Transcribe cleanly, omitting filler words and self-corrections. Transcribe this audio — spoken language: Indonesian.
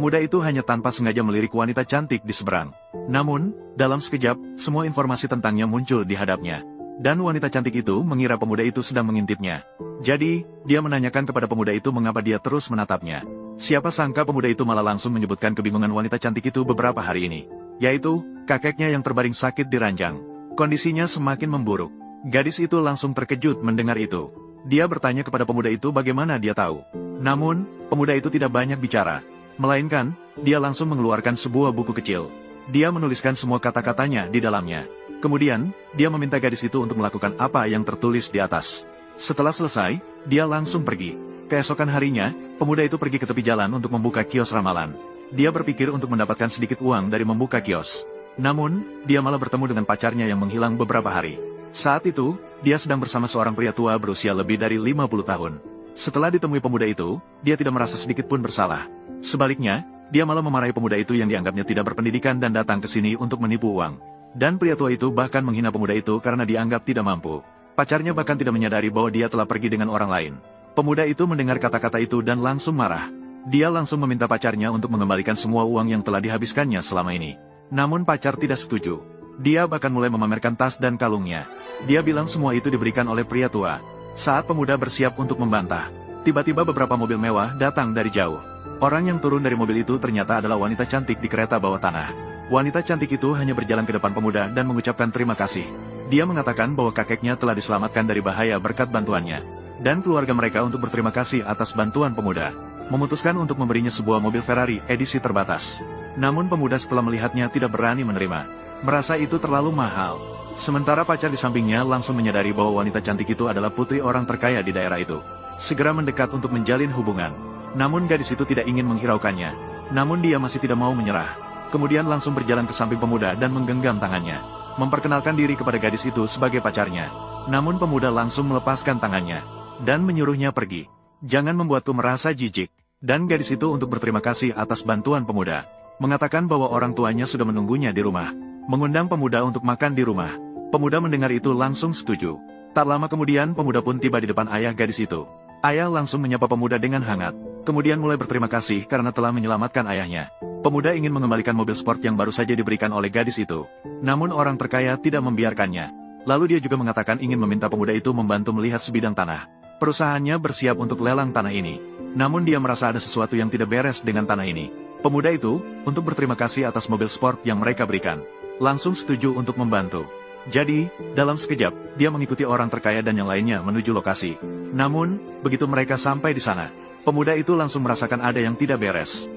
Pemuda itu hanya tanpa sengaja melirik wanita cantik di seberang. Namun, dalam sekejap, semua informasi tentangnya muncul di hadapnya. Dan wanita cantik itu mengira pemuda itu sedang mengintipnya. Jadi, dia menanyakan kepada pemuda itu mengapa dia terus menatapnya. Siapa sangka pemuda itu malah langsung menyebutkan kebingungan wanita cantik itu beberapa hari ini. Yaitu, kakeknya yang terbaring sakit di ranjang. Kondisinya semakin memburuk. Gadis itu langsung terkejut mendengar itu. Dia bertanya kepada pemuda itu bagaimana dia tahu. Namun, pemuda itu tidak banyak bicara. Melainkan, dia langsung mengeluarkan sebuah buku kecil. Dia menuliskan semua kata-katanya di dalamnya. Kemudian, dia meminta gadis itu untuk melakukan apa yang tertulis di atas. Setelah selesai, dia langsung pergi. Keesokan harinya, pemuda itu pergi ke tepi jalan untuk membuka kios ramalan. Dia berpikir untuk mendapatkan sedikit uang dari membuka kios. Namun, dia malah bertemu dengan pacarnya yang menghilang beberapa hari. Saat itu, dia sedang bersama seorang pria tua berusia lebih dari 50 tahun. Setelah ditemui pemuda itu, dia tidak merasa sedikit pun bersalah. Sebaliknya, dia malah memarahi pemuda itu yang dianggapnya tidak berpendidikan dan datang ke sini untuk menipu uang. Dan pria tua itu bahkan menghina pemuda itu karena dianggap tidak mampu. Pacarnya bahkan tidak menyadari bahwa dia telah pergi dengan orang lain. Pemuda itu mendengar kata-kata itu dan langsung marah. Dia langsung meminta pacarnya untuk mengembalikan semua uang yang telah dihabiskannya selama ini. Namun pacar tidak setuju. Dia bahkan mulai memamerkan tas dan kalungnya. Dia bilang semua itu diberikan oleh pria tua. Saat pemuda bersiap untuk membantah, tiba-tiba beberapa mobil mewah datang dari jauh. Orang yang turun dari mobil itu ternyata adalah wanita cantik di kereta bawah tanah. Wanita cantik itu hanya berjalan ke depan pemuda dan mengucapkan terima kasih. Dia mengatakan bahwa kakeknya telah diselamatkan dari bahaya berkat bantuannya. Dan keluarga mereka untuk berterima kasih atas bantuan pemuda. Memutuskan untuk memberinya sebuah mobil Ferrari edisi terbatas. Namun pemuda setelah melihatnya tidak berani menerima. Merasa itu terlalu mahal. Sementara pacar di sampingnya langsung menyadari bahwa wanita cantik itu adalah putri orang terkaya di daerah itu. Segera mendekat untuk menjalin hubungan. Namun gadis itu tidak ingin menghiraukannya. Namun dia masih tidak mau menyerah. Kemudian langsung berjalan ke samping pemuda dan menggenggam tangannya. Memperkenalkan diri kepada gadis itu sebagai pacarnya. Namun pemuda langsung melepaskan tangannya. Dan menyuruhnya pergi. Jangan membuatku merasa jijik. Dan gadis itu untuk berterima kasih atas bantuan pemuda. Mengatakan bahwa orang tuanya sudah menunggunya di rumah. Mengundang pemuda untuk makan di rumah. Pemuda mendengar itu langsung setuju. Tak lama kemudian pemuda pun tiba di depan ayah gadis itu. Ayah langsung menyapa pemuda dengan hangat. Kemudian mulai berterima kasih karena telah menyelamatkan ayahnya. Pemuda ingin mengembalikan mobil sport yang baru saja diberikan oleh gadis itu. Namun orang terkaya tidak membiarkannya. Lalu dia juga mengatakan ingin meminta pemuda itu membantu melihat sebidang tanah. Perusahaannya bersiap untuk lelang tanah ini. Namun dia merasa ada sesuatu yang tidak beres dengan tanah ini. Pemuda itu, untuk berterima kasih atas mobil sport yang mereka berikan, langsung setuju untuk membantu. Jadi, dalam sekejap, dia mengikuti orang terkaya dan yang lainnya menuju lokasi. Namun, begitu mereka sampai di sana, pemuda itu langsung merasakan ada yang tidak beres.